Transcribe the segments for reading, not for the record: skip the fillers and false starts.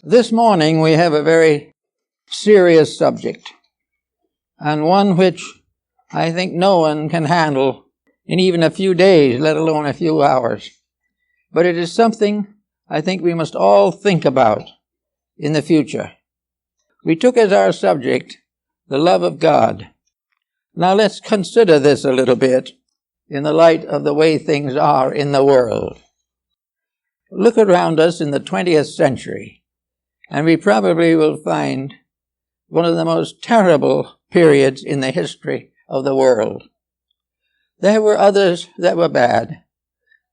This morning we have a very serious subject, and one which I think no one can handle in even a few days, let alone a few hours. But it is something I think we must all think about in the future. We took as our subject the love of God. Now let's consider this a little bit in the light of the way things are in the world. Look around us in the 20th century, and we probably will find one of the most terrible periods in the history of the world. There were others that were bad,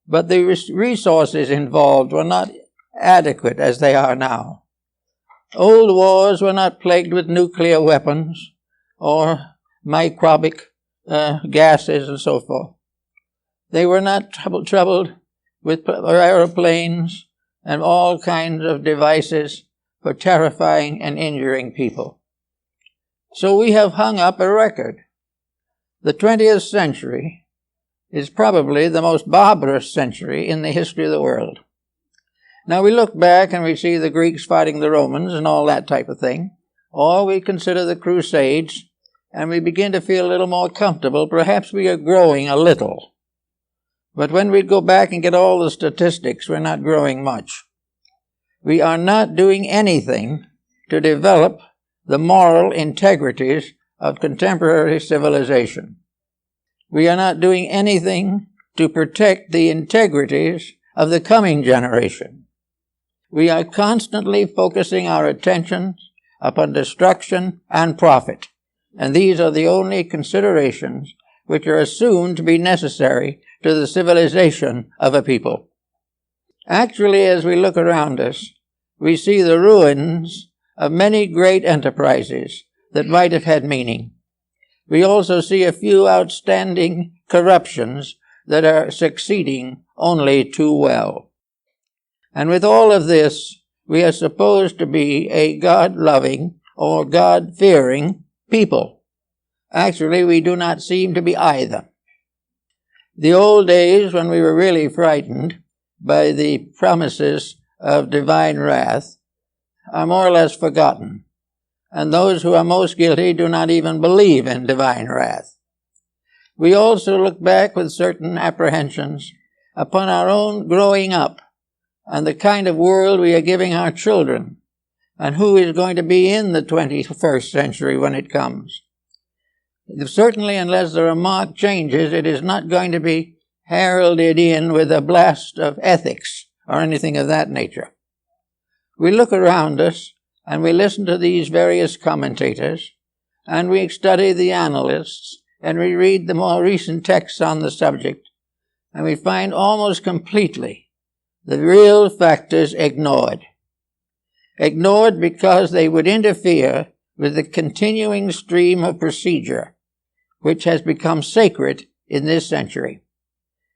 but the resources involved were not adequate as they are now. Old wars were not plagued with nuclear weapons or microbic gases and so forth. They were not troubled with aeroplanes and all kinds of devices for terrifying and injuring people. So we have hung up a record. The 20th century is probably the most barbarous century in the history of the world. Now we look back and we see the Greeks fighting the Romans and all that type of thing, or we consider the Crusades, and we begin to feel a little more comfortable. Perhaps we are growing a little. But when we go back and get all the statistics, we're not growing much. We are not doing anything to develop the moral integrities of contemporary civilization. We are not doing anything to protect the integrities of the coming generation. We are constantly focusing our attention upon destruction and profit, and these are the only considerations which are assumed to be necessary to the civilization of a people. Actually, as we look around us, we see the ruins of many great enterprises that might have had meaning. We also see a few outstanding corruptions that are succeeding only too well. And with all of this, we are supposed to be a God-loving or God-fearing people. Actually, we do not seem to be either. The old days when we were really frightened by the promises of divine wrath are more or less forgotten, and those who are most guilty do not even believe in divine wrath. We also look back with certain apprehensions upon our own growing up and the kind of world we are giving our children, and who is going to be in the 21st century when it comes. Certainly, unless there are marked changes, it is not going to be heralded in with a blast of ethics or anything of that nature. We look around us and we listen to these various commentators, and we study the analysts, and we read the more recent texts on the subject, and we find almost completely the real factors ignored. Ignored because they would interfere with the continuing stream of procedure which has become sacred in this century.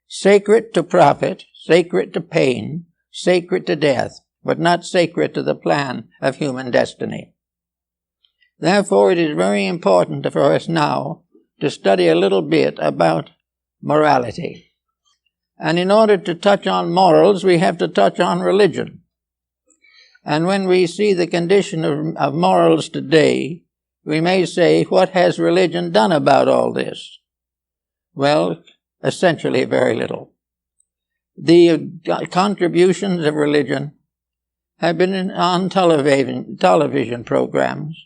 Sacred to profit, sacred to pain, sacred to death, but not sacred to the plan of human destiny. Therefore, it is very important for us now to study a little bit about morality. And in order to touch on morals, we have to touch on religion. And when we see the condition of morals today, we may say, what has religion done about all this? Well, essentially very little. The contributions of religion have been on television programs,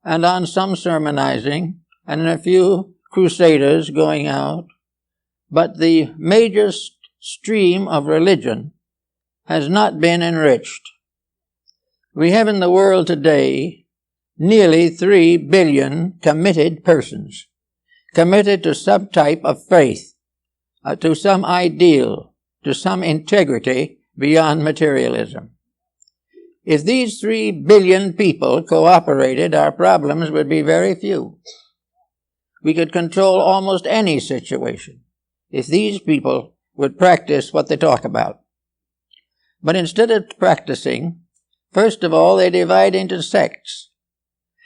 and on some sermonizing, and in a few crusaders going out. But the major stream of religion has not been enriched. We have in the world today nearly 3 billion committed persons, committed to some type of faith, to some ideal, to some integrity beyond materialism. If these 3 billion people cooperated, our problems would be very few. We could control almost any situation if these people would practice what they talk about. But instead of practicing, first of all, they divide into sects.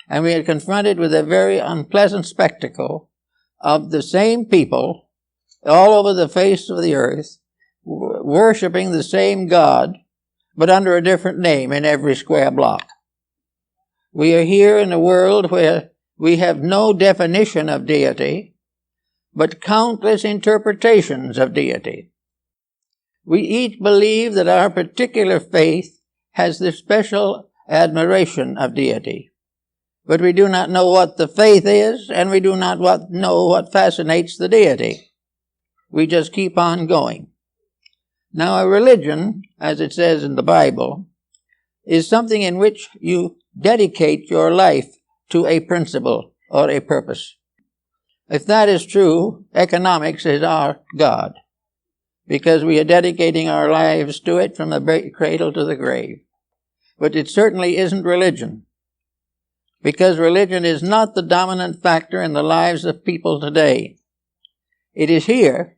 And we are confronted with a very unpleasant spectacle of the same people all over the face of the earth, worshiping the same God, but under a different name in every square block. We are here in a world where we have no definition of deity, but countless interpretations of deity. We each believe that our particular faith has the special admiration of deity, but we do not know what the faith is, and we do not know what fascinates the deity. We just keep on going. Now, a religion, as it says in the Bible, is something in which you dedicate your life to a principle or a purpose. If that is true, economics is our God, because we are dedicating our lives to it from the cradle to the grave. But it certainly isn't religion, because religion is not the dominant factor in the lives of people today. It is here,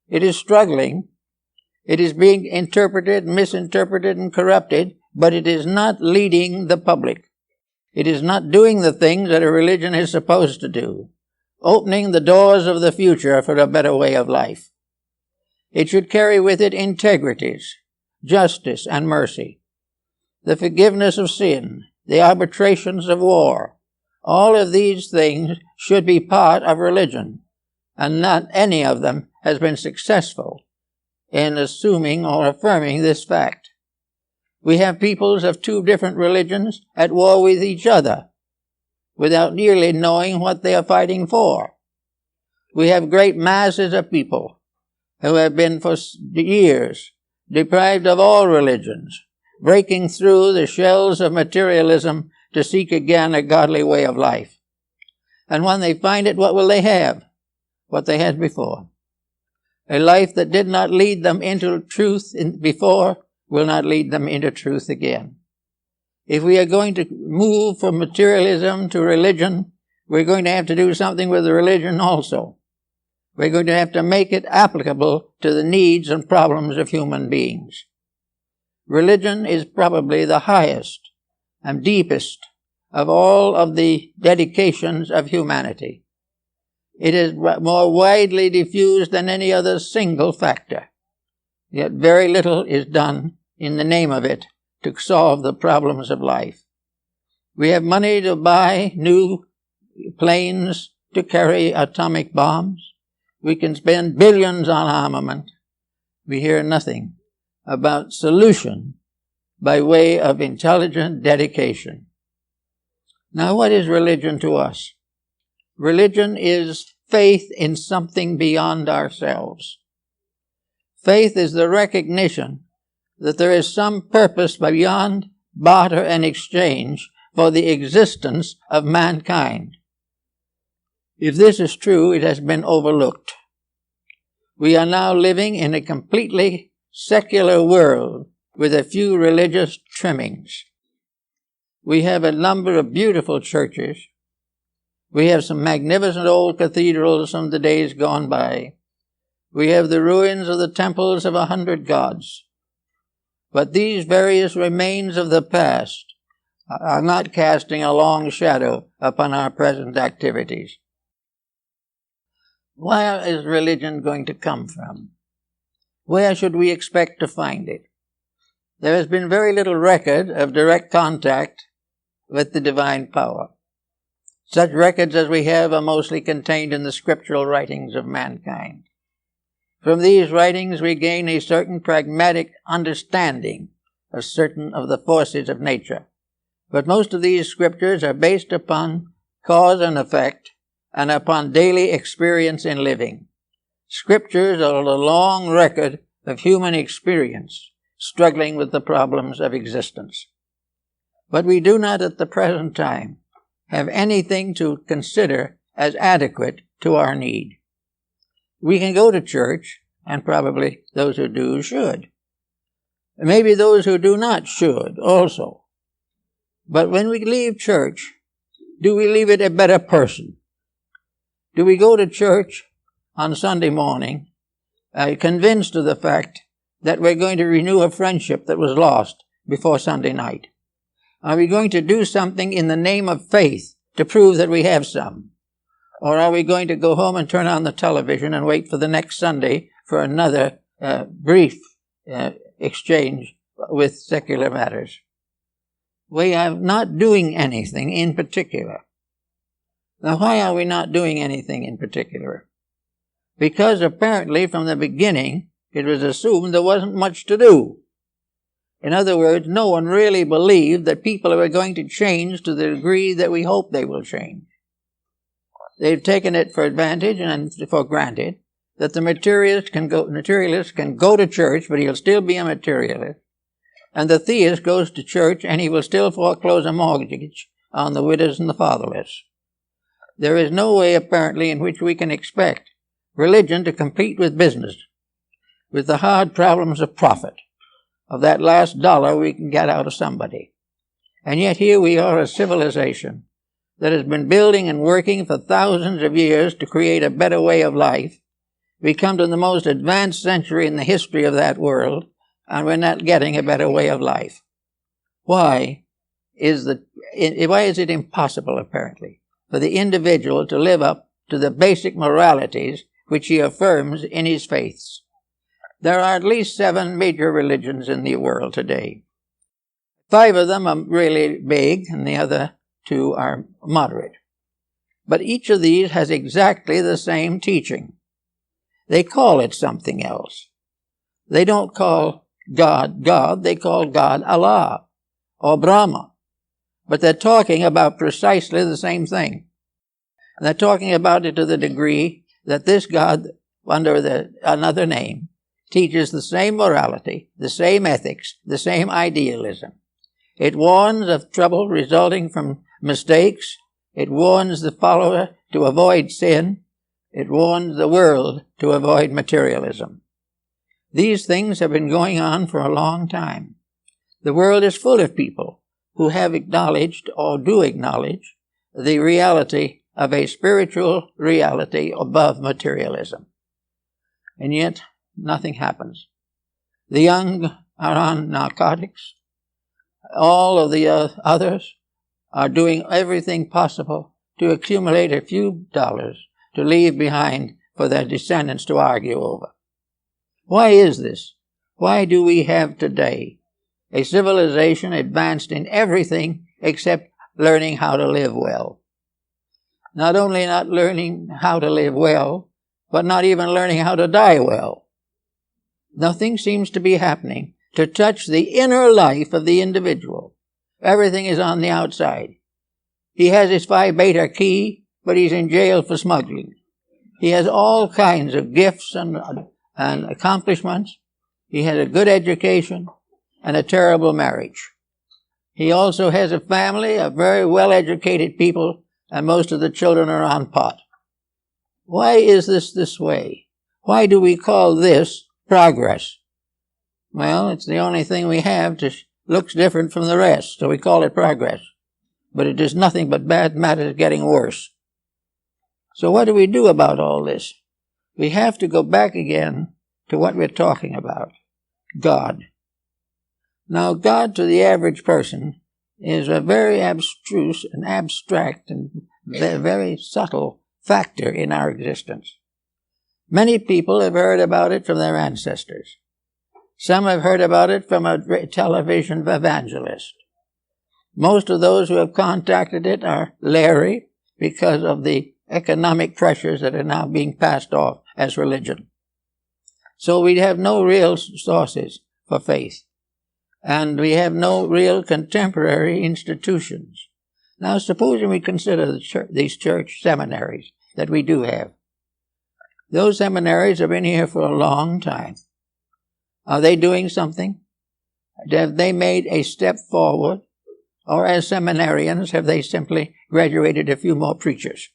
it is struggling, it is being interpreted, misinterpreted, and corrupted, but it is not leading the public. It is not doing the things that a religion is supposed to do, opening the doors of the future for a better way of life. It should carry with it integrities, justice, and mercy, the forgiveness of sin, the arbitrations of war. All of these things should be part of religion, and not any of them has been successful in assuming or affirming this fact. We have peoples of two different religions at war with each other, without nearly knowing what they are fighting for. We have great masses of people who have been for years deprived of all religions, breaking through the shells of materialism to seek again a godly way of life. And when they find it, what will they have? What they had before. A life that did not lead them into truth before will not lead them into truth again. If we are going to move from materialism to religion, we're going to have to do something with the religion also. We're going to have to make it applicable to the needs and problems of human beings. Religion is probably the highest and deepest of all of the dedications of humanity. It is more widely diffused than any other single factor. Yet very little is done in the name of it to solve the problems of life. We have money to buy new planes to carry atomic bombs. We can spend billions on armament. We hear nothing about solution by way of intelligent dedication. Now, what is religion to us? Religion is faith in something beyond ourselves. Faith is the recognition that there is some purpose beyond barter and exchange for the existence of mankind. If this is true, it has been overlooked. We are now living in a completely secular world with a few religious trimmings. We have a number of beautiful churches. We have some magnificent old cathedrals from the days gone by. We have the ruins of the temples of 100 gods. But these various remains of the past are not casting a long shadow upon our present activities. Where is religion going to come from? Where should we expect to find it? There has been very little record of direct contact with the divine power. Such records as we have are mostly contained in the scriptural writings of mankind. From these writings we gain a certain pragmatic understanding of certain of the forces of nature. But most of these scriptures are based upon cause and effect and upon daily experience in living. Scriptures are a long record of human experience struggling with the problems of existence. But we do not at the present time have anything to consider as adequate to our need. We can go to church, and probably those who do should. Maybe those who do not should also. But when we leave church, do we leave it a better person? Do we go to church on Sunday morning convinced of the fact that we're going to renew a friendship that was lost before Sunday night? Are we going to do something in the name of faith to prove that we have some? Or are we going to go home and turn on the television and wait for the next Sunday for another brief exchange with secular matters. We are not doing anything in particular. Now, why are we not doing anything in particular? Because apparently from the beginning it was assumed there wasn't much to do. In other words, no one really believed that people are going to change to the degree that we hope they will change. They've taken it for advantage and for granted that the materialist can go to church, but he'll still be a materialist. And the theist goes to church and he will still foreclose a mortgage on the widows and the fatherless. There is no way, apparently, in which we can expect religion to compete with business, with the hard problems of profit, of that last dollar we can get out of somebody. And yet here we are, a civilization that has been building and working for thousands of years to create a better way of life. We come to the most advanced century in the history of that world, and we're not getting a better way of life. Why is it impossible, apparently, for the individual to live up to the basic moralities which he affirms in his faiths? There are at least 7 major religions in the world today. 5 of them are really big, and the other 2 are moderate. But each of these has exactly the same teaching. They call it something else. They don't call God God, they call God Allah or Brahma. But they're talking about precisely the same thing. And they're talking about it to the degree that this God, under another name, teaches the same morality, the same ethics, the same idealism. It warns of trouble resulting from mistakes. It warns the follower to avoid sin. It warns the world to avoid materialism. These things have been going on for a long time. The world is full of people who have acknowledged or do acknowledge the reality of a spiritual reality above materialism. And yet, nothing happens. The young are on narcotics. All of the others are doing everything possible to accumulate a few dollars to leave behind for their descendants to argue over. Why is this? Why do we have today a civilization advanced in everything except learning how to live well? Not only not learning how to live well, but not even learning how to die well. Nothing seems to be happening to touch the inner life of the individual. Everything is on the outside. He has his Phi Beta key, but he's in jail for smuggling. He has all kinds of gifts and accomplishments. He has a good education and a terrible marriage. He also has a family of very well-educated people, and most of the children are on pot. Why is this way? Why do we call this progress? Well, it's the only thing we have that looks different from the rest, so we call it progress. But it is nothing but bad matters getting worse. So what do we do about all this? We have to go back again to what we're talking about, God. Now, God to the average person is a very abstruse and abstract and very subtle factor in our existence. Many people have heard about it from their ancestors. Some have heard about it from a television evangelist. Most of those who have contacted it are leery because of the economic pressures that are now being passed off as religion. So we have no real sources for faith. And we have no real contemporary institutions. Now, supposing we consider these church seminaries that we do have. Those seminaries have been here for a long time. Are they doing something? Have they made a step forward? Or as seminarians, have they simply graduated a few more preachers?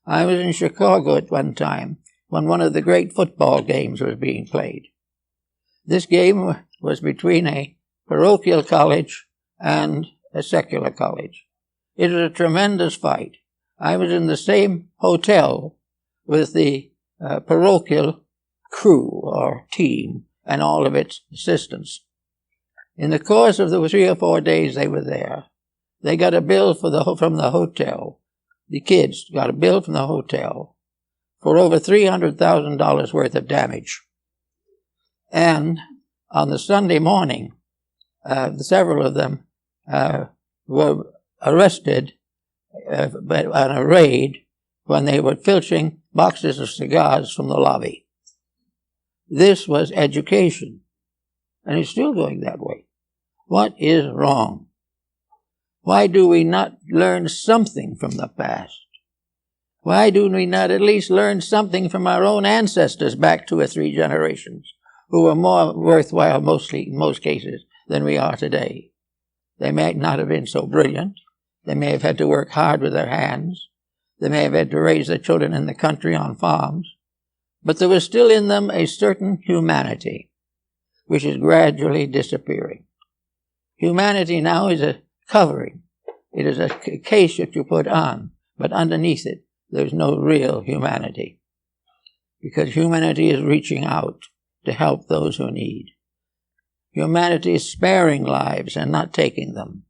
I was in Chicago at one time when one of the great football games was being played. This game was between a parochial college and a secular college. It was a tremendous fight. I was in the same hotel with the parochial crew or team and all of its assistants. In the course of the 3 or 4 days they were there, they got a bill from the hotel. The kids got a bill from the hotel for over $300,000 worth of damage. And on the Sunday morning, several of them were arrested on a raid when they were filching boxes of cigars from the lobby. This was education, and it's still going that way. What is wrong? Why do we not learn something from the past? Why do we not at least learn something from our own ancestors back 2 or 3 generations, who were more worthwhile in most cases than we are today? They may not have been so brilliant. They may have had to work hard with their hands. They may have had to raise their children in the country on farms. But there was still in them a certain humanity, which is gradually disappearing. Humanity now is a covering. It is a case that you put on, but underneath it, there's no real humanity. Because humanity is reaching out to help those who need. Humanity is sparing lives and not taking them.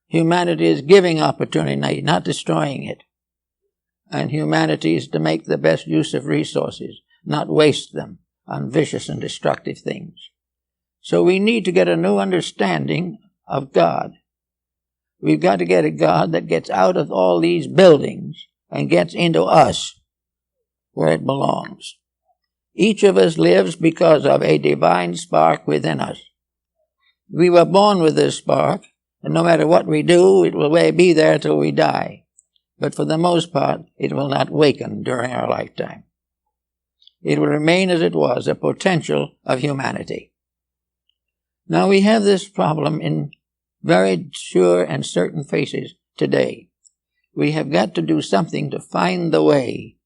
Humanity is giving opportunity, not destroying it. And humanity is to make the best use of resources, not waste them on vicious and destructive things. So we need to get a new understanding of God. We've got to get a God that gets out of all these buildings and gets into us, where it belongs. Each of us lives because of a divine spark within us. We were born with this spark, and no matter what we do, it will be there till we die. But for the most part, it will not waken during our lifetime. It will remain as it was, a potential of humanity. Now we have this problem in very sure and certain faces today. We have got to do something to find the way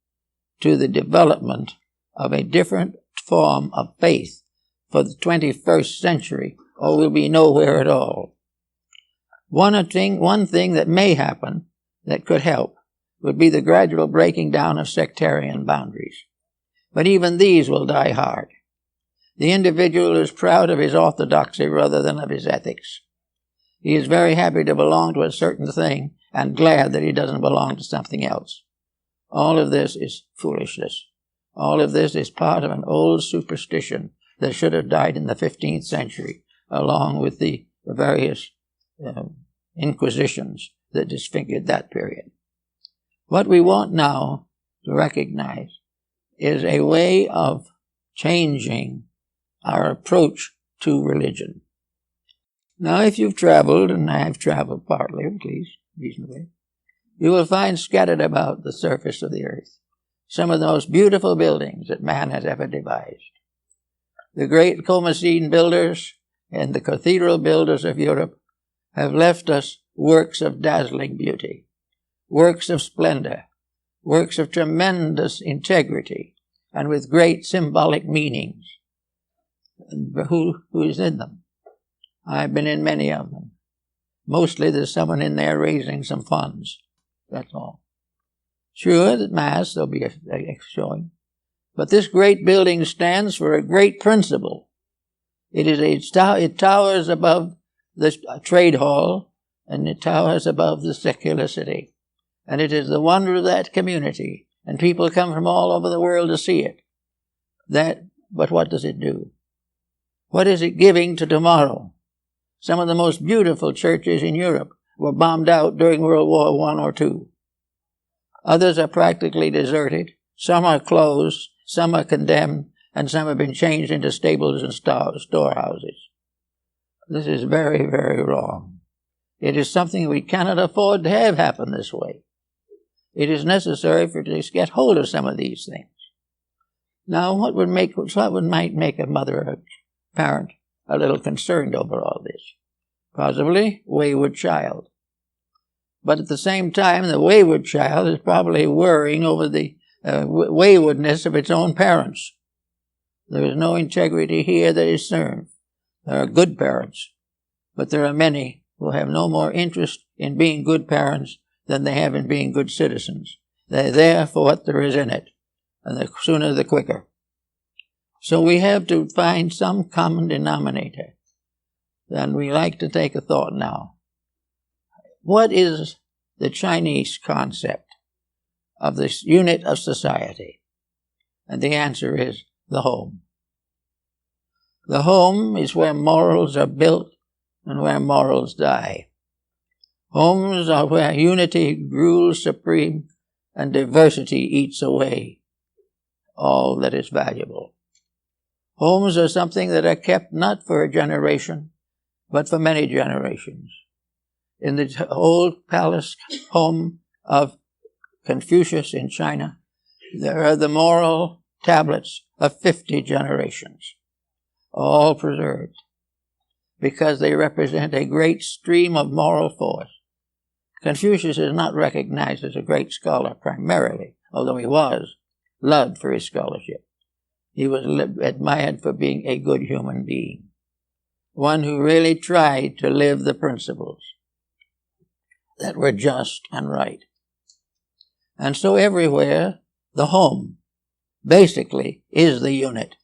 to the development of a different form of faith for the 21st century, or we'll be nowhere at all. One thing that may happen that could help would be the gradual breaking down of sectarian boundaries. But even these will die hard. The individual is proud of his orthodoxy rather than of his ethics. He is very happy to belong to a certain thing and glad that he doesn't belong to something else. All of this is foolishness. All of this is part of an old superstition that should have died in the 15th century, along with the various inquisitions that disfigured that period. What we want now to recognize is a way of changing our approach to religion. Now, if you've traveled, and I have traveled partly, at least, reasonably, you will find scattered about the surface of the earth some of the most beautiful buildings that man has ever devised. The great Comacene builders and the cathedral builders of Europe have left us works of dazzling beauty, works of splendor, works of tremendous integrity, and with great symbolic meanings. Who is in them? I've been in many of them. Mostly there's someone in there raising some funds. That's all. Sure, at Mass there'll be a showing. But this great building stands for a great principle. It towers above the trade hall, and it towers above the secular city. And it is the wonder of that community, and people come from all over the world to see it. But what does it do? What is it giving to tomorrow? Some of the most beautiful churches in Europe were bombed out during World War I or II. Others are practically deserted. Some are closed, some are condemned, and some have been changed into stables and storehouses. This is very, very wrong. It is something we cannot afford to have happen this way. It is necessary for us to get hold of some of these things. Now, what might make a mother or a parent a little concerned over all this? Possibly wayward child. But at the same time, the wayward child is probably worrying over the waywardness of its own parents. There is no integrity here that is served. There are good parents, but there are many who have no more interest in being good parents than they have in being good citizens. They're there for what there is in it, and the sooner the quicker. So we have to find some common denominator. And we like to take a thought now. What is the Chinese concept of this unit of society? And the answer is the home. The home is where morals are built and where morals die. Homes are where unity rules supreme and diversity eats away all that is valuable. Homes are something that are kept not for a generation, but for many generations. In the old palace home of Confucius in China, there are the moral tablets of 50 generations, all preserved, because they represent a great stream of moral force. Confucius is not recognized as a great scholar primarily, although he was loved for his scholarship. He was admired for being a good human being, one who really tried to live the principles that were just and right. And so everywhere, the home basically is the unit.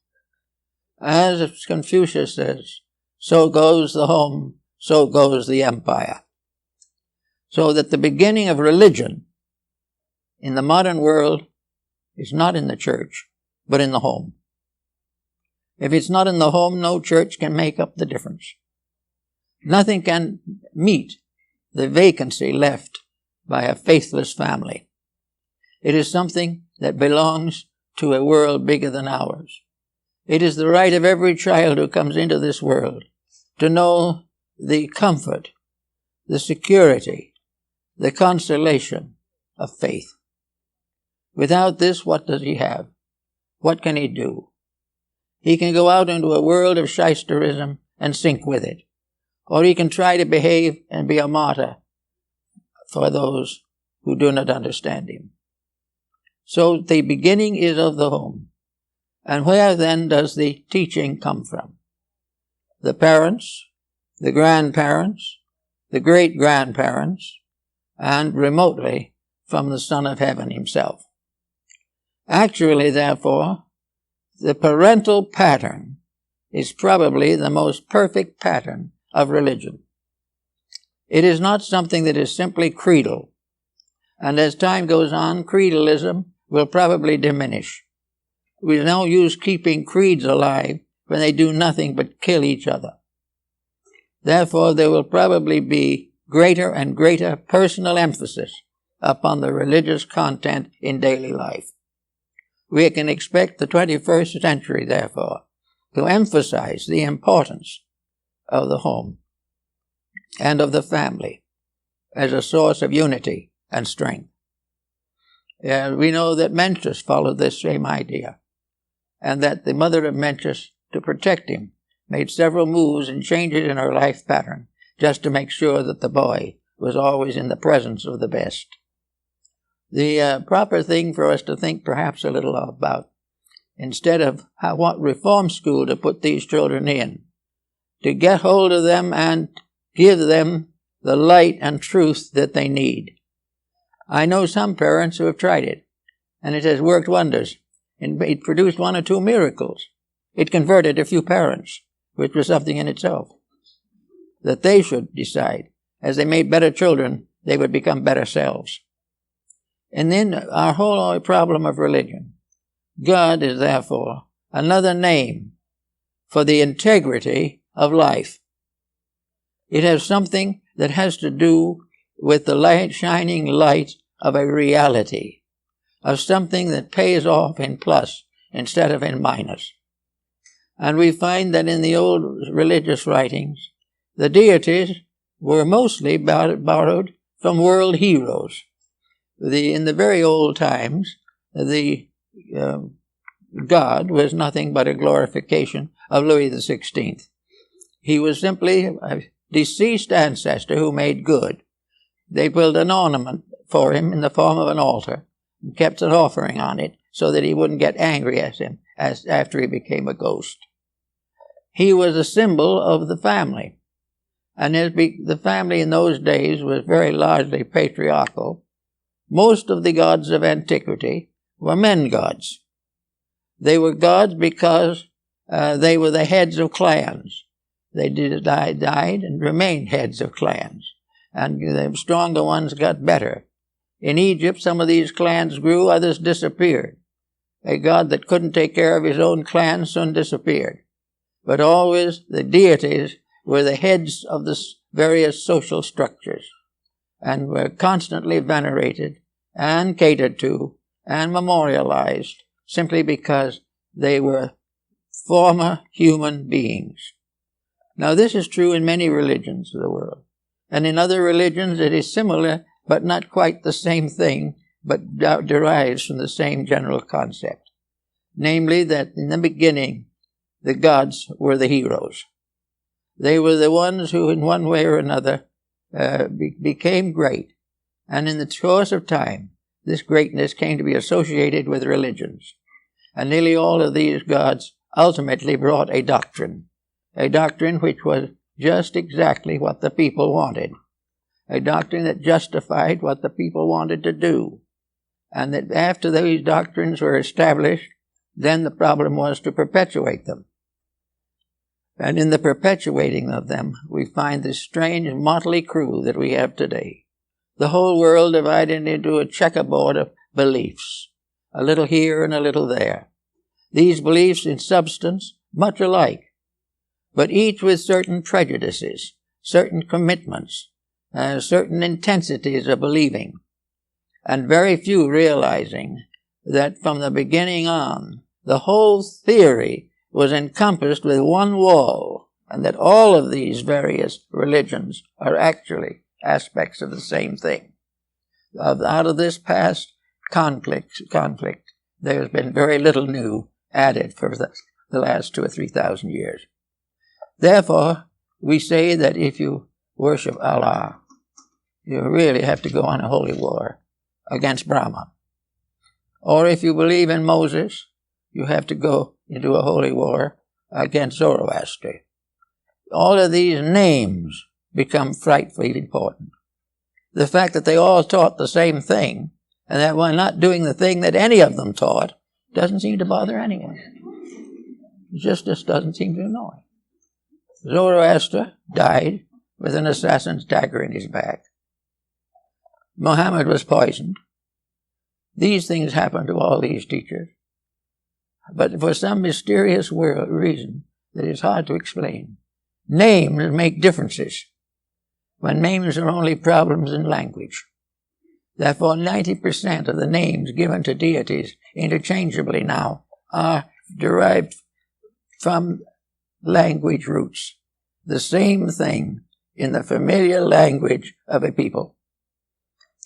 As Confucius says, so goes the home, so goes the empire. So that the beginning of religion in the modern world is not in the church, but in the home. If it's not in the home, no church can make up the difference. Nothing can meet the vacancy left by a faithless family. It is something that belongs to a world bigger than ours. It is the right of every child who comes into this world to know the comfort, the security, the consolation of faith. Without this, what does he have? What can he do? He can go out into a world of shysterism and sink with it. Or he can try to behave and be a martyr for those who do not understand him. So the beginning is of the home. And where then does the teaching come from? The parents, the grandparents, the great-grandparents, and remotely from the Son of Heaven himself. Actually, therefore, the parental pattern is probably the most perfect pattern of religion. It is not something that is simply creedal, and as time goes on, creedalism will probably diminish. We now use keeping creeds alive when they do nothing but kill each other. Therefore, there will probably be greater and greater personal emphasis upon the religious content in daily life. We can expect the 21st century, therefore, to emphasize the importance of the home and of the family as a source of unity and strength. We know that Mencius followed this same idea, and that the mother of Mencius, to protect him, made several moves and changes in her life pattern just to make sure that the boy was always in the presence of the best. The proper thing for us to think perhaps a little about, instead of what reform school to put these children in, to get hold of them and give them the light and truth that they need. I know some parents who have tried it, and it has worked wonders. And it produced one or two miracles. It converted a few parents, which was something in itself. That they should decide, as they made better children, they would become better selves. And then our whole problem of religion. God is therefore another name for the integrity of life. It has something that has to do with the light, shining light of a reality, of something that pays off in plus instead of in minus. And we find that in the old religious writings, the deities were mostly borrowed from world heroes. In the very old times, the God was nothing but a glorification of Louis XVI. He was simply a deceased ancestor who made good. They built an ornament for him in the form of an altar and kept an offering on it so that he wouldn't get angry at him after he became a ghost. He was a symbol of the family. And the family in those days was very largely patriarchal. Most of the gods of antiquity were men gods. They were gods because they were the heads of clans. They died and remained heads of clans. And the stronger ones got better. In Egypt, some of these clans grew, others disappeared. A god that couldn't take care of his own clan soon disappeared. but always the deities were the heads of the various social structures and were constantly venerated and catered to and memorialized simply because they were former human beings. Now, this is true in many religions of the world. And in other religions it is similar, but not quite the same thing, but derives from the same general concept. Namely, that in the beginning, the gods were the heroes. They were the ones who, in one way or another, became great. And in the course of time, this greatness came to be associated with religions. And nearly all of these gods ultimately brought a doctrine which was just exactly what the people wanted, a doctrine that justified what the people wanted to do. And that after these doctrines were established, then the problem was to perpetuate them. And in the perpetuating of them, we find this strange motley crew that we have today. The whole world divided into a checkerboard of beliefs, a little here and a little there. These beliefs in substance much alike, but each with certain prejudices, certain commitments, certain intensities of believing, and very few realizing that from the beginning on, the whole theory was encompassed with one wall, and that all of these various religions are actually aspects of the same thing. Out of this past conflict, there has been very little new added for the last 2,000 or 3,000 years. Therefore, we say that if you worship Allah, you really have to go on a holy war against Brahma. Or if you believe in Moses, you have to go into a holy war against Zoroaster. All of these names become frightfully important. The fact that they all taught the same thing, and that we're not doing the thing that any of them taught, doesn't seem to bother anyone. It just doesn't seem to annoy. Zoroaster died with an assassin's dagger in his back. Muhammad was poisoned. These things happened to all these teachers. But for some mysterious reason that is hard to explain, names make differences when names are only problems in language. Therefore, 90% of the names given to deities interchangeably now are derived from language roots. The same thing in the familiar language of a people.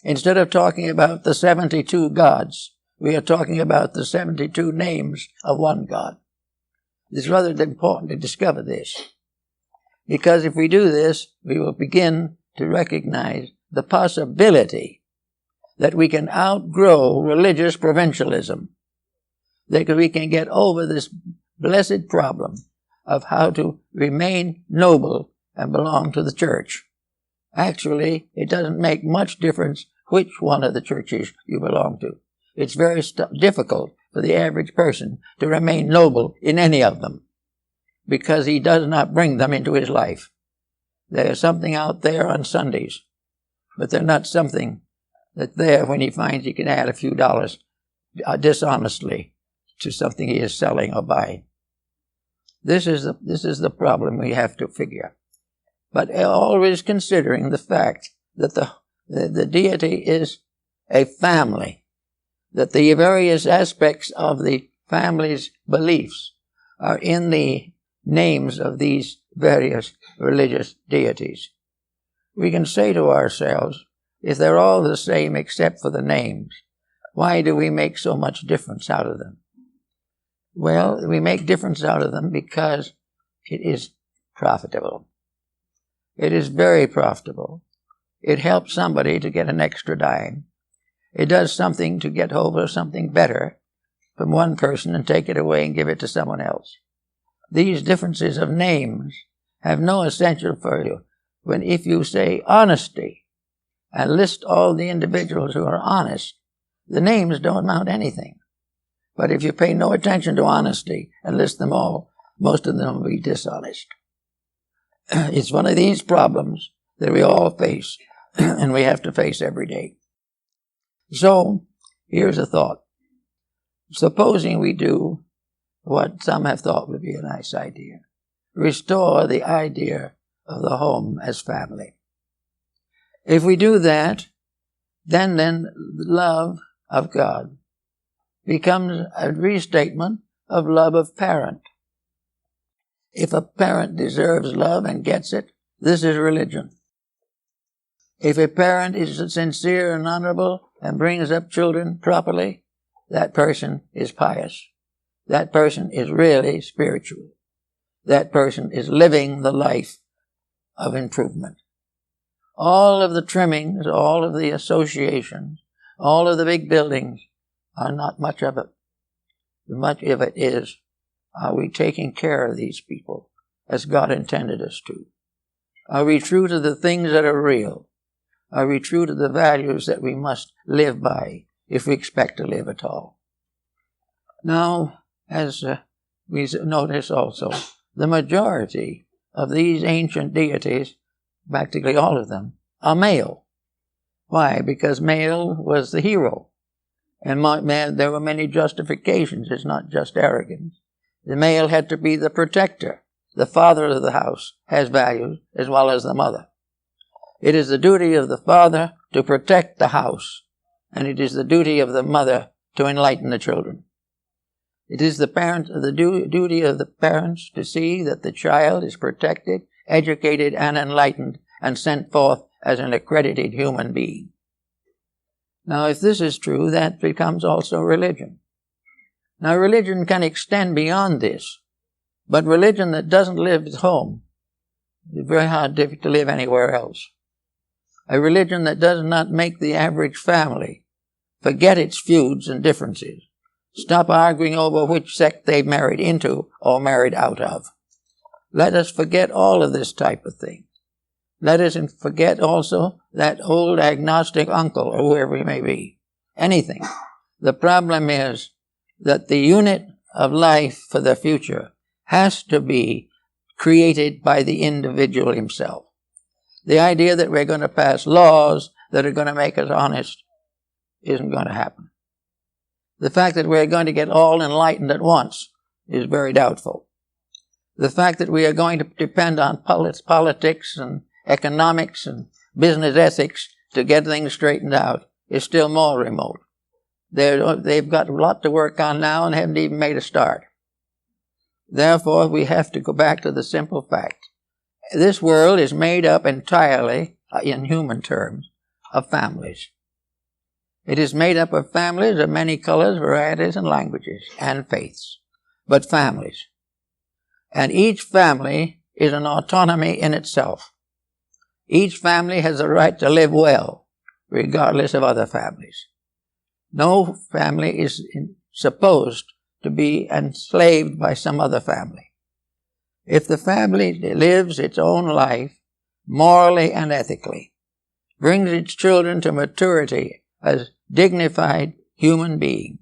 Instead of talking about the 72 gods, we are talking about the 72 names of one God. It's rather important to discover this, because if we do this, we will begin to recognize the possibility that we can outgrow religious provincialism, that we can get over this blessed problem of how to remain noble and belong to the church. Actually, it doesn't make much difference which one of the churches you belong to. It's very difficult for the average person to remain noble in any of them, because he does not bring them into his life. There's something out there on Sundays, but they're not something that's there when he finds he can add a few dollars dishonestly to something he is selling or buying. This is the problem we have to figure. But always considering the fact that the deity is a family, that the various aspects of the family's beliefs are in the names of these various religious deities. We can say to ourselves, if they're all the same except for the names, why do we make so much difference out of them? Well, we make difference out of them because it is profitable. It is very profitable. It helps somebody to get an extra dime. It does something to get hold of something better from one person and take it away and give it to someone else. These differences of names have no essential value. If you say honesty and list all the individuals who are honest, the names don't amount to anything. But if you pay no attention to honesty and list them all, most of them will be dishonest. It's one of these problems that we all face and we have to face every day. So, here's a thought. Supposing we do what some have thought would be a nice idea. restore the idea of the home as family. If we do that, then love of God becomes a restatement of love of parent. If a parent deserves love and gets it, this is religion. If a parent is sincere and honorable and brings up children properly, that person is pious. That person is really spiritual. That person is living the life of improvement. All of the trimmings, all of the associations, all of the big buildings are not much of it. Much of it is, are we taking care of these people as God intended us to? Are we true to the things that are real? Are we true to the values that we must live by if we expect to live at all? Now, as we notice also, the majority of these ancient deities, practically all of them, are male. Why? Because male was the hero. And there were many justifications. It's not just arrogance. The male had to be the protector. The father of the house has values as well as the mother. It is the duty of the father to protect the house, and it is the duty of the mother to enlighten the children. It is the duty of the parents to see that the child is protected, educated, and enlightened, and sent forth as an accredited human being. Now, if this is true, that becomes also religion. Now, religion can extend beyond this, but religion that doesn't live at home is very hard to live anywhere else. A religion that does not make the average family forget its feuds and differences, stop arguing over which sect they married into or married out of. Let us forget all of this type of thing. Let us forget also that old agnostic uncle or whoever he may be. Anything. The problem is that the unit of life for the future has to be created by the individual himself. The idea that we're going to pass laws that are going to make us honest isn't going to happen. The fact that we're going to get all enlightened at once is very doubtful. The fact that we are going to depend on politics and economics and business ethics to get things straightened out is still more remote. They've got a lot to work on now and haven't even made a start. Therefore, we have to go back to the simple fact. This world is made up entirely, in human terms, of families. It is made up of families of many colors, varieties, and languages, and faiths, but families. And each family is an autonomy in itself. Each family has the right to live well, regardless of other families. No family is supposed to be enslaved by some other family. If the family lives its own life, morally and ethically, brings its children to maturity as dignified human beings,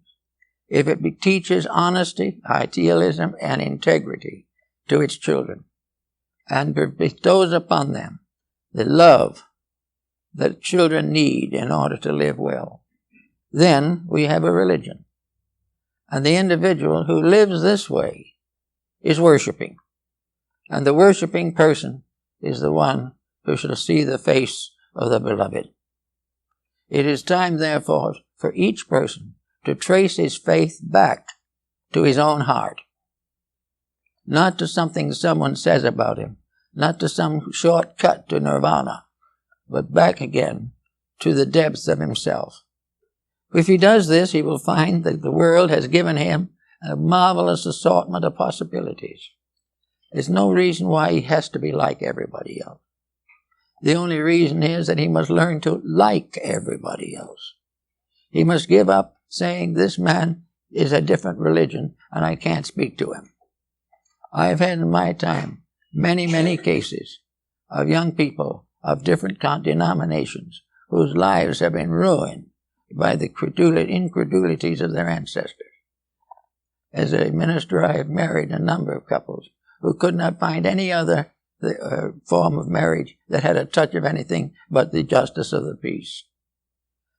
if it teaches honesty, idealism, and integrity to its children, and bestows upon them the love that children need in order to live well, then we have a religion. And the individual who lives this way is worshiping. And the worshiping person is the one who shall see the face of the beloved. It is time, therefore, for each person to trace his faith back to his own heart. Not to something someone says about him, not to some shortcut to nirvana, but back again to the depths of himself. If he does this, he will find that the world has given him a marvelous assortment of possibilities. There's no reason why he has to be like everybody else. The only reason is that he must learn to like everybody else. He must give up saying, this man is a different religion and I can't speak to him. I've had in my time many, many cases of young people of different denominations whose lives have been ruined by the incredulities of their ancestors. As a minister, I have married a number of couples who could not find any other form of marriage that had a touch of anything but the justice of the peace.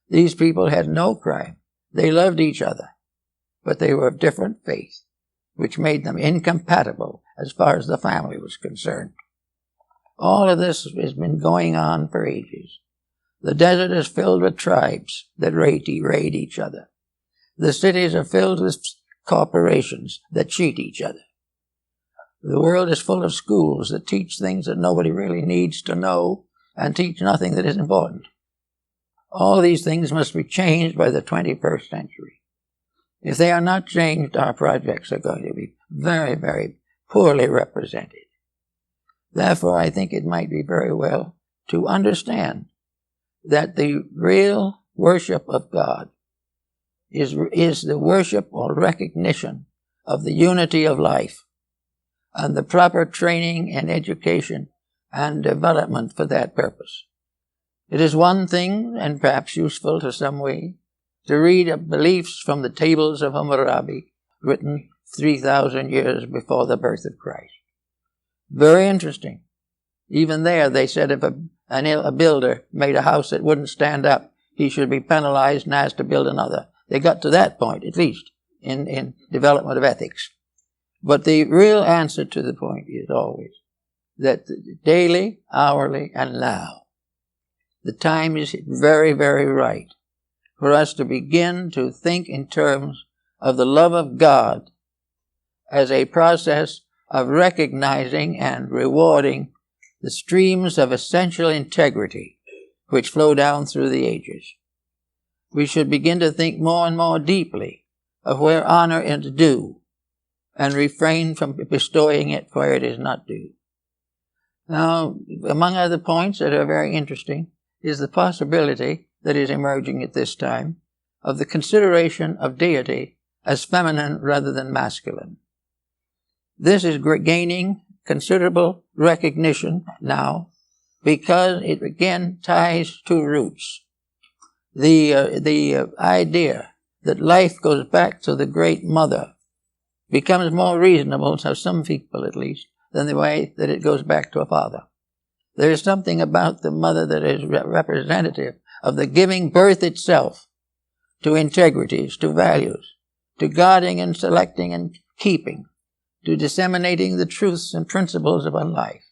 These people had no crime. They loved each other, but they were of different faith. which made them incompatible as far as the family was concerned. All of this has been going on for ages. The desert is filled with tribes that raid each other. The cities are filled with corporations that cheat each other. The world is full of schools that teach things that nobody really needs to know and teach nothing that is important. All these things must be changed by the 21st century. If they are not changed, our projects are going to be very, very poorly represented. Therefore, I think it might be very well to understand that the real worship of God is the worship or recognition of the unity of life and the proper training and education and development for that purpose. It is one thing, and perhaps useful to some way, to read beliefs from the tables of Hammurabi, written 3,000 years before the birth of Christ. Very interesting. Even there, they said if a builder made a house that wouldn't stand up, he should be penalized and asked to build another. They got to that point, at least, in development of ethics. But the real answer to the point is always that daily, hourly, and now, the time is very, very right for us to begin to think in terms of the love of God as a process of recognizing and rewarding the streams of essential integrity which flow down through the ages. We should begin to think more and more deeply of where honor is due and refrain from bestowing it where it is not due. Now, among other points that are very interesting is the possibility that is emerging at this time of the consideration of deity as feminine rather than masculine. This is gaining considerable recognition now because it again ties two roots. The idea that life goes back to the great mother becomes more reasonable to some people at least than the way that it goes back to a father. There is something about the mother that is representative of the giving birth itself to integrities, to values, to guarding and selecting and keeping, to disseminating the truths and principles of our life,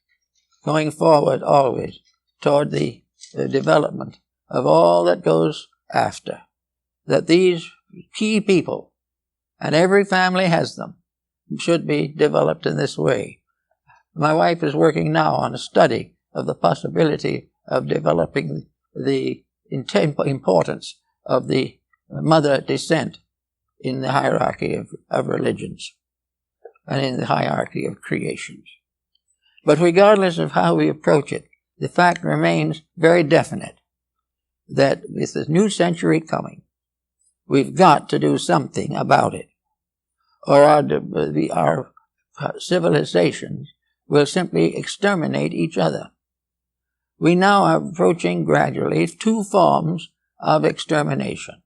going forward always toward the development of all that goes after. That these key people, and every family has them, should be developed in this way. My wife is working now on a study of the possibility of developing the importance of the mother descent in the hierarchy of religions and in the hierarchy of creations. But regardless of how we approach it, the fact remains very definite that with the new century coming, we've got to do something about it, or our civilizations will simply exterminate each other. We now are approaching gradually two forms of extermination.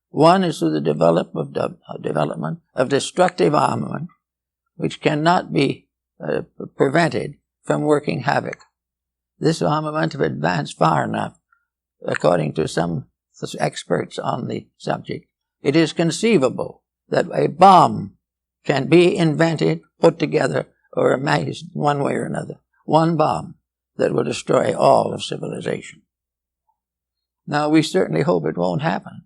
One is through the development of destructive armament, which cannot be prevented from working havoc. This armament has advanced far enough, according to some experts on the subject. It is conceivable that a bomb can be invented, put together, or amazed one way or another. One bomb that will destroy all of civilization. Now, we certainly hope it won't happen.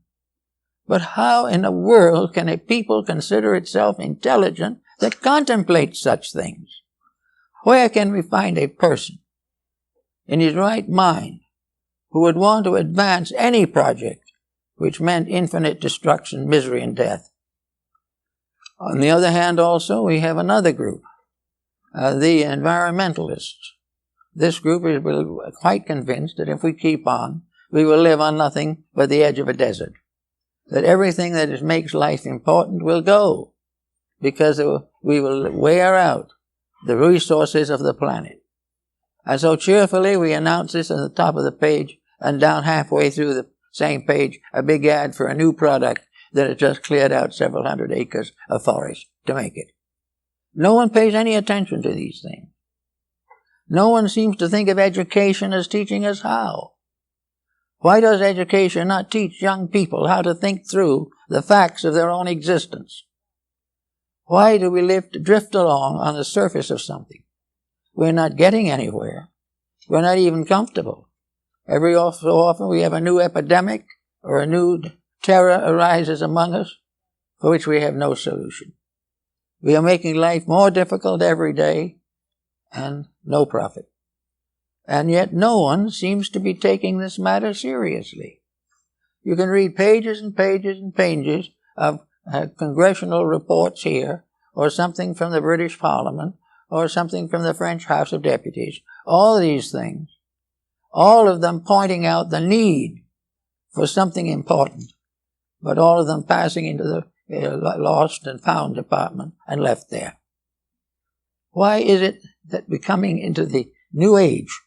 But how in the world can a people consider itself intelligent that contemplates such things? Where can we find a person in his right mind who would want to advance any project which meant infinite destruction, misery, and death? On the other hand, also, we have another group, the environmentalists. This group is quite convinced that if we keep on, we will live on nothing but the edge of a desert. That everything that makes life important will go, because we will wear out the resources of the planet. And so cheerfully we announce this on the top of the page, and down halfway through the same page, a big ad for a new product that has just cleared out several hundred acres of forest to make it. No one pays any attention to these things. No one seems to think of education as teaching us how. Why does education not teach young people how to think through the facts of their own existence? Why do we drift along on the surface of something? We're not getting anywhere. We're not even comfortable. Every so often we have a new epidemic or a new terror arises among us for which we have no solution. We are making life more difficult every day and no profit. And yet no one seems to be taking this matter seriously. You can read pages and pages and pages of congressional reports here, or something from the British Parliament, or something from the French House of Deputies. All these things, all of them pointing out the need for something important, but all of them passing into the lost and found department and left there. Why is it that we're coming into the new age,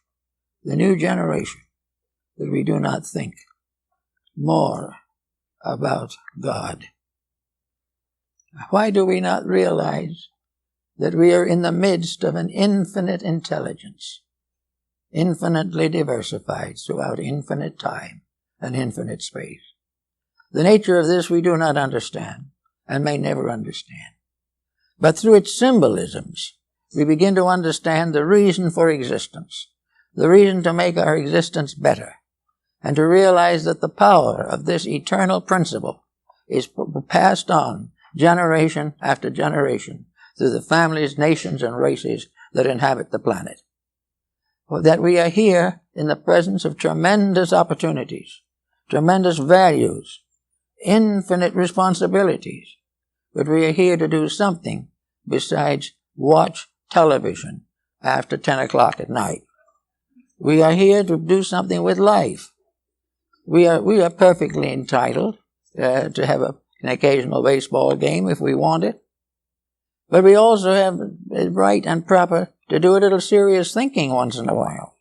the new generation, that we do not think more about God? Why do we not realize that we are in the midst of an infinite intelligence, infinitely diversified throughout infinite time and infinite space? The nature of this we do not understand and may never understand. But through its symbolisms, we begin to understand the reason for existence, the reason to make our existence better, and to realize that the power of this eternal principle is passed on generation after generation through the families, nations, and races that inhabit the planet. That we are here in the presence of tremendous opportunities, tremendous values, infinite responsibilities, but we are here to do something besides watch television after 10 o'clock at night. We are here to do something with life. We are perfectly entitled to have an occasional baseball game if we want it, but we also have it right and proper to do a little serious thinking once in a while.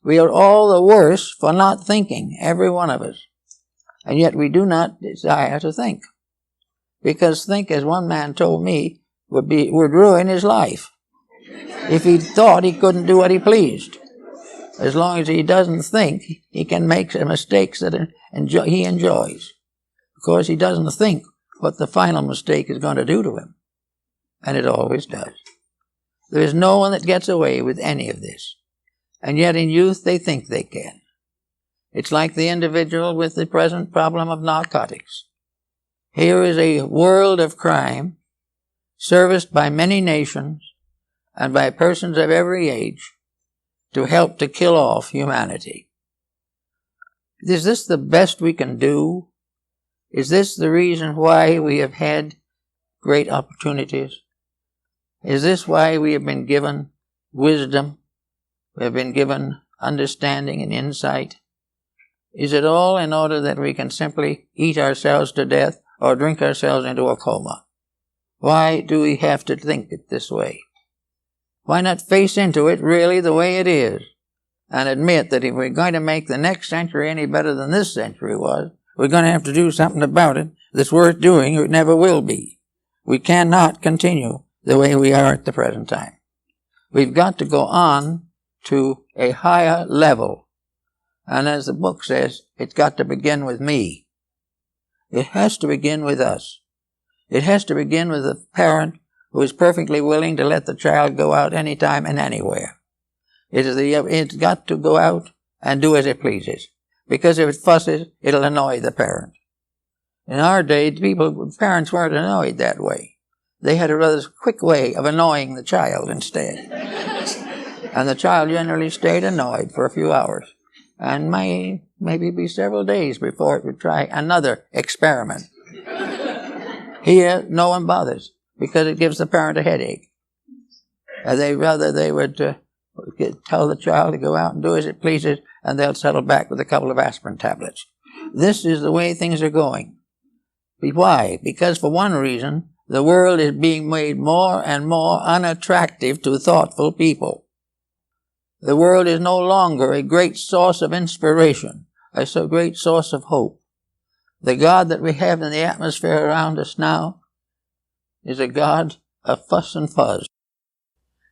We are all the worse for not thinking, every one of us, and yet we do not desire to think, because think, as one man told me, would ruin his life if he thought he couldn't do what he pleased. As long as he doesn't think, he can make mistakes that he enjoys, because he doesn't think what the final mistake is going to do to him. And it always does. There is no one that gets away with any of this. And yet in youth they think they can. It's like the individual with the present problem of narcotics. Here is a world of crime, serviced by many nations and by persons of every age, to help to kill off humanity. Is this the best we can do? Is this the reason why we have had great opportunities? Is this why we have been given wisdom? We have been given understanding and insight? Is it all in order that we can simply eat ourselves to death or drink ourselves into a coma? Why do we have to think it this way? Why not face into it really the way it is and admit that if we're going to make the next century any better than this century was, we're going to have to do something about it that's worth doing, or it never will be. We cannot continue the way we are at the present time. We've got to go on to a higher level. And as the book says, it's got to begin with me. It has to begin with us. It has to begin with a parent who is perfectly willing to let the child go out anytime and anywhere. It's got to go out and do as it pleases, because if it fusses, it'll annoy the parent. In our day, parents weren't annoyed that way. They had a rather quick way of annoying the child instead. And the child generally stayed annoyed for a few hours, and maybe be several days before it would try another experiment. Here, no one bothers, because it gives the parent a headache. They would tell the child to go out and do as it pleases, and they'll settle back with a couple of aspirin tablets. This is the way things are going. Why? Because for one reason, the world is being made more and more unattractive to thoughtful people. The world is no longer a great source of inspiration, a great source of hope. The God that we have in the atmosphere around us now is a God of fuss and fuzz.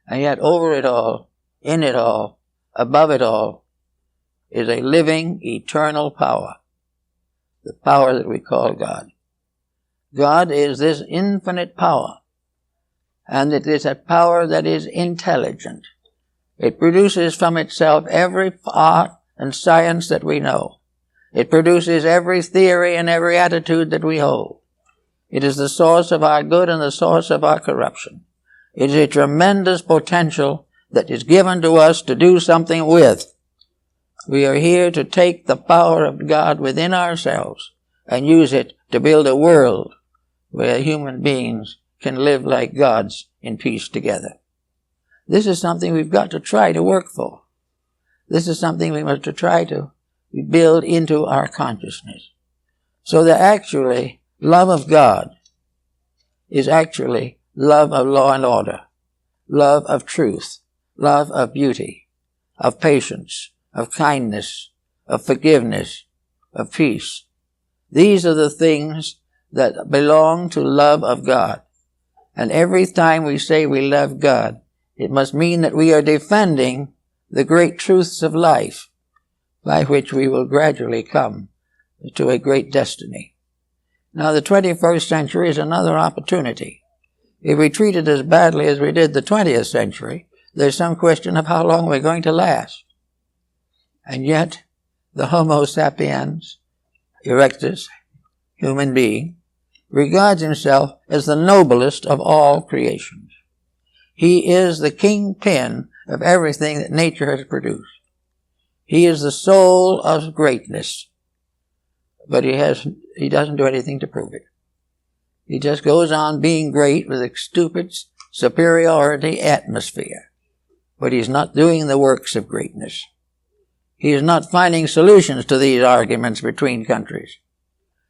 And yet over it all, in it all, above it all, is a living, eternal power. The power that we call God. God is this infinite power and it is a power that is intelligent. It produces from itself every art and science that we know. It produces every theory and every attitude that we hold. It is the source of our good and the source of our corruption. It is a tremendous potential that is given to us to do something with. We are here to take the power of God within ourselves and use it to build a world where human beings can live like gods in peace together. This is something we've got to try to work for. This is something we must try to build into our consciousness. So that actually, love of God is actually love of law and order, love of truth, love of beauty, of patience, of kindness, of forgiveness, of peace. These are the things that belong to love of God. And every time we say we love God, it must mean that we are defending the great truths of life by which we will gradually come to a great destiny. Now, the 21st century is another opportunity. If we treat it as badly as we did the 20th century, there's some question of how long we're going to last. And yet, the Homo sapiens erectus, human being, regards himself as the noblest of all creations. He is the kingpin of everything that nature has produced. He is the soul of greatness, but he doesn't do anything to prove it. He just goes on being great with a stupid superiority atmosphere, but he's not doing the works of greatness. He is not finding solutions to these arguments between countries.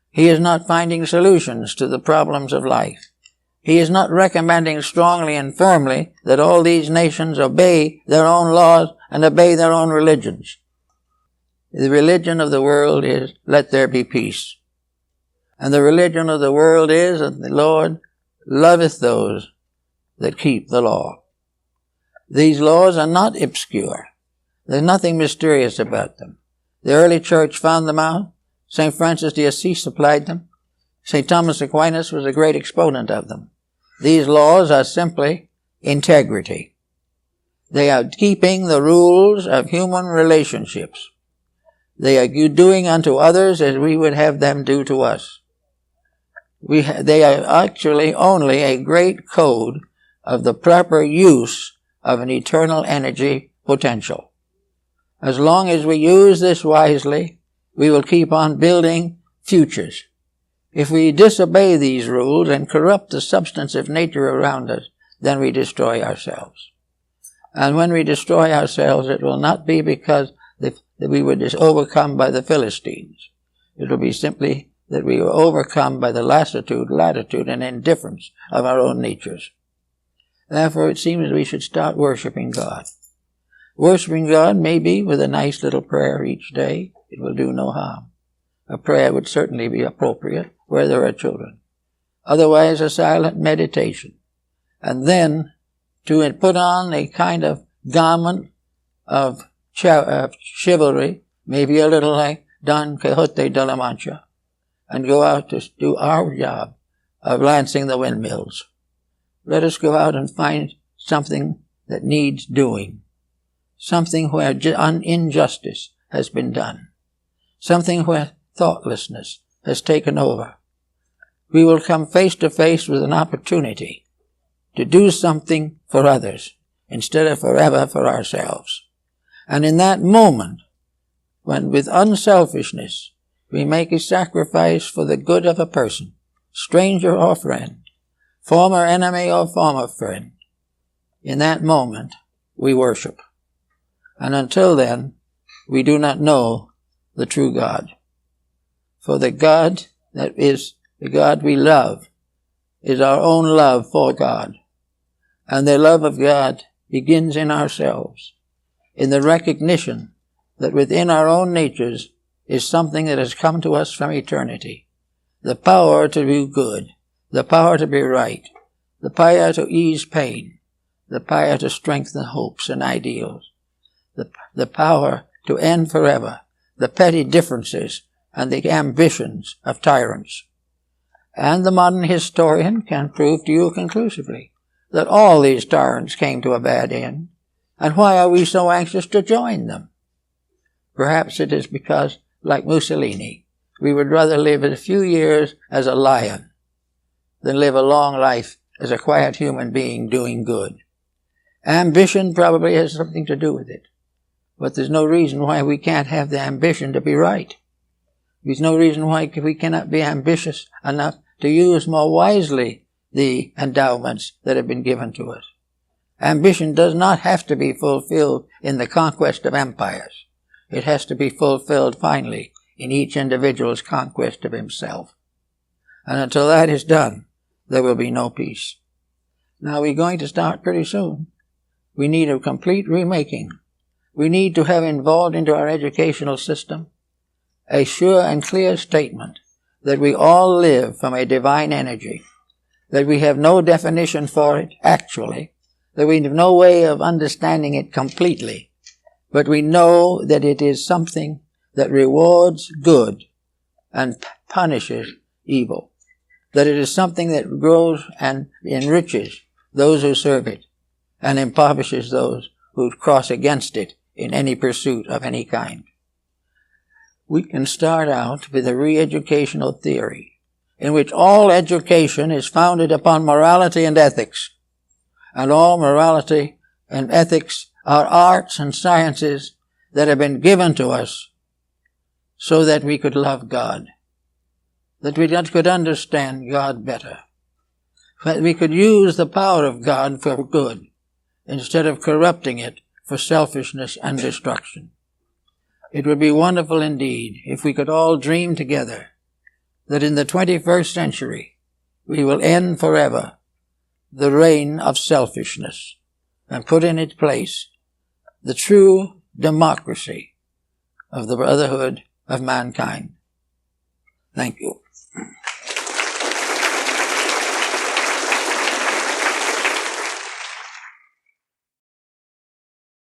He is not finding solutions to the problems of life. He is not recommending strongly and firmly that all these nations obey their own laws and obey their own religions. The religion of the world is, let there be peace. And the religion of the world is that the Lord loveth those that keep the law. These laws are not obscure. There's nothing mysterious about them. The early church found them out. St. Francis de Assisi supplied them. St. Thomas Aquinas was a great exponent of them. These laws are simply integrity. They are keeping the rules of human relationships. They are doing unto others as we would have them do to us. They are actually only a great code of the proper use of an eternal energy potential. As long as we use this wisely, we will keep on building futures. If we disobey these rules and corrupt the substance of nature around us, then we destroy ourselves. And when we destroy ourselves, it will not be because that we were overcome by the Philistines. It will be simply that we were overcome by the lassitude, latitude, and indifference of our own natures. Therefore, it seems we should start worshiping God. Worshiping God may be with a nice little prayer each day. It will do no harm. A prayer would certainly be appropriate where there are children. Otherwise, a silent meditation. And then to put on a kind of garment of chivalry, maybe a little like Don Quixote de la Mancha, and go out to do our job of lancing the windmills. Let us go out and find something that needs doing, something where injustice has been done, something where thoughtlessness has taken over. We will come face to face with an opportunity to do something for others instead of forever for ourselves. And in that moment, when with unselfishness we make a sacrifice for the good of a person, stranger or friend, former enemy or former friend, in that moment we worship. And until then, we do not know the true God. For the God that is the God we love is our own love for God. And the love of God begins in ourselves, in the recognition that within our own natures is something that has come to us from eternity. The power to do good, the power to be right, the power to ease pain, the power to strengthen hopes and ideals, the power to end forever the petty differences and the ambitions of tyrants. And the modern historian can prove to you conclusively that all these tyrants came to a bad end, and why are we so anxious to join them? Perhaps it is because, like Mussolini, we would rather live a few years as a lion than live a long life as a quiet human being doing good. Ambition probably has something to do with it, but there's no reason why we can't have the ambition to be right. There's no reason why we cannot be ambitious enough to use more wisely the endowments that have been given to us. Ambition does not have to be fulfilled in the conquest of empires. It has to be fulfilled finally in each individual's conquest of himself. And until that is done, there will be no peace. Now we're going to start pretty soon. We need a complete remaking. We need to have involved into our educational system a sure and clear statement that we all live from a divine energy, that we have no definition for it actually, that we have no way of understanding it completely, but we know that it is something that rewards good and punishes evil, that it is something that grows and enriches those who serve it and impoverishes those who cross against it in any pursuit of any kind. We can start out with a re-educational theory in which all education is founded upon morality and ethics, and all morality and ethics are arts and sciences that have been given to us so that we could love God, that we could understand God better, that we could use the power of God for good instead of corrupting it for selfishness and destruction. It would be wonderful indeed if we could all dream together that in the 21st century we will end forever the reign of selfishness and put in its place the true democracy of the brotherhood of mankind. Thank you.